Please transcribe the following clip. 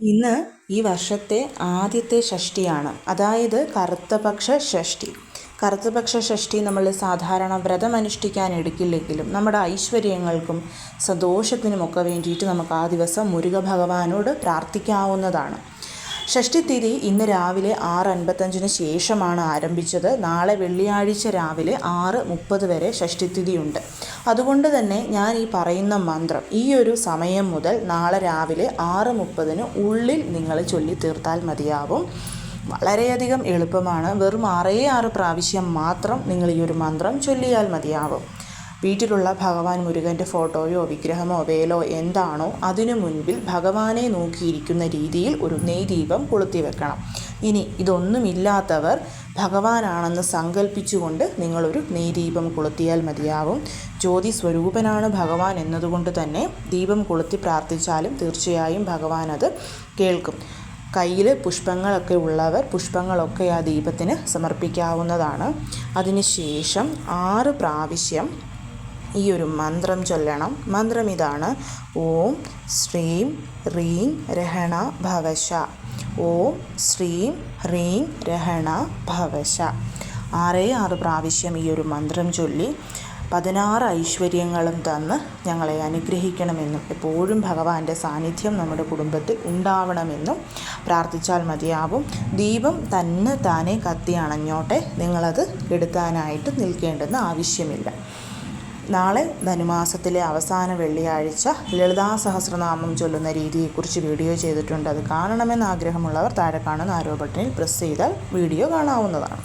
ഇന്ന് ഈ വർഷത്തെ ആദ്യത്തെ ഷഷ്ഠിയാണ്, അതായത് കറുത്തപക്ഷ ഷഷ്ഠി. കറുത്തപക്ഷ ഷഷ്ഠി നമ്മൾ സാധാരണ വ്രതം അനുഷ്ഠിക്കാൻ എടുക്കില്ലെങ്കിലും നമ്മുടെ ഐശ്വര്യങ്ങൾക്കും സന്തോഷത്തിനുമൊക്കെ വേണ്ടിയിട്ട് നമുക്ക് ആ ദിവസം മുരുക ഭഗവാനോട് പ്രാർത്ഥിക്കാവുന്നതാണ്. ഷഷ്ഠിതിഥി ഇന്ന് രാവിലെ 6:55 ശേഷമാണ് ആരംഭിച്ചത്. നാളെ വെള്ളിയാഴ്ച രാവിലെ 6:30 വരെ ഷഷ്ഠിതിഥിയുണ്ട്. അതുകൊണ്ട് തന്നെ ഞാൻ ഈ പറയുന്ന മന്ത്രം ഈ ഒരു സമയം മുതൽ നാളെ രാവിലെ 6:30 ഉള്ളിൽ നിങ്ങൾ ചൊല്ലി തീർത്താൽ മതിയാവും. വളരെയധികം എളുപ്പമാണ്. വെറും 6 പ്രാവശ്യം മാത്രം നിങ്ങൾ ഈ ഒരു മന്ത്രം ചൊല്ലിയാൽ മതിയാവും. വീട്ടിലുള്ള ഭഗവാൻ മുരുകൻ്റെ ഫോട്ടോയോ വിഗ്രഹമോ വേലോ എന്താണോ അതിനു മുൻപിൽ ഭഗവാനെ നോക്കിയിരിക്കുന്ന രീതിയിൽ ഒരു നെയ്ദീപം കൊളുത്തി വെക്കണം. ഇനി ഇതൊന്നുമില്ലാത്തവർ ഭഗവാനാണെന്ന് സങ്കല്പിച്ചുകൊണ്ട് നിങ്ങളൊരു നെയ്ദീപം കൊളുത്തിയാൽ മതിയാവും. ജ്യോതി സ്വരൂപനാണ് ഭഗവാൻ എന്നതുകൊണ്ട് തന്നെ ദീപം കൊളുത്തി പ്രാർത്ഥിച്ചാലും തീർച്ചയായും ഭഗവാൻ അത് കേൾക്കും. കയ്യിൽ പുഷ്പങ്ങളൊക്കെ ഉള്ളവർ പുഷ്പങ്ങളൊക്കെ ആ ദീപത്തിന് സമർപ്പിക്കാവുന്നതാണ്. അതിനുശേഷം 6 പ്രാവശ്യം ഈ ഒരു മന്ത്രം ചൊല്ലണം. മന്ത്രം ഇതാണ്: ഓം ശ്രീം ഹ്രീം രഹണ ഭവശ. ഓം ശ്രീം ഹ്രീം രഹണ ഭവശ. 6 പ്രാവശ്യം ഈ ഒരു മന്ത്രം ചൊല്ലി 16 ഐശ്വര്യങ്ങളും തന്ന് ഞങ്ങളെ അനുഗ്രഹിക്കണമെന്നും എപ്പോഴും ഭഗവാന്റെ സാന്നിധ്യം നമ്മുടെ കുടുംബത്തിൽ ഉണ്ടാവണമെന്നും പ്രാർത്ഥിച്ചാൽ മതിയാവും. ദീപം താനെ കത്തി അണഞ്ഞോട്ടെ, നിങ്ങളത് എടുക്കാനായിട്ട് നിൽക്കേണ്ടെന്ന് ആവശ്യമില്ല. നാളെ ധനുമാസത്തിലെ അവസാന വെള്ളിയാഴ്ച ലളിതാ സഹസ്രനാമം ചൊല്ലുന്ന രീതിയെക്കുറിച്ച് വീഡിയോ ചെയ്തിട്ടുണ്ട്. അത് കാണണമെന്ന് ആഗ്രഹമുള്ളവർ താഴെ കാണുന്ന ആരോ ബട്ടണിൽ പ്രസ് ചെയ്താൽ വീഡിയോ കാണാവുന്നതാണ്.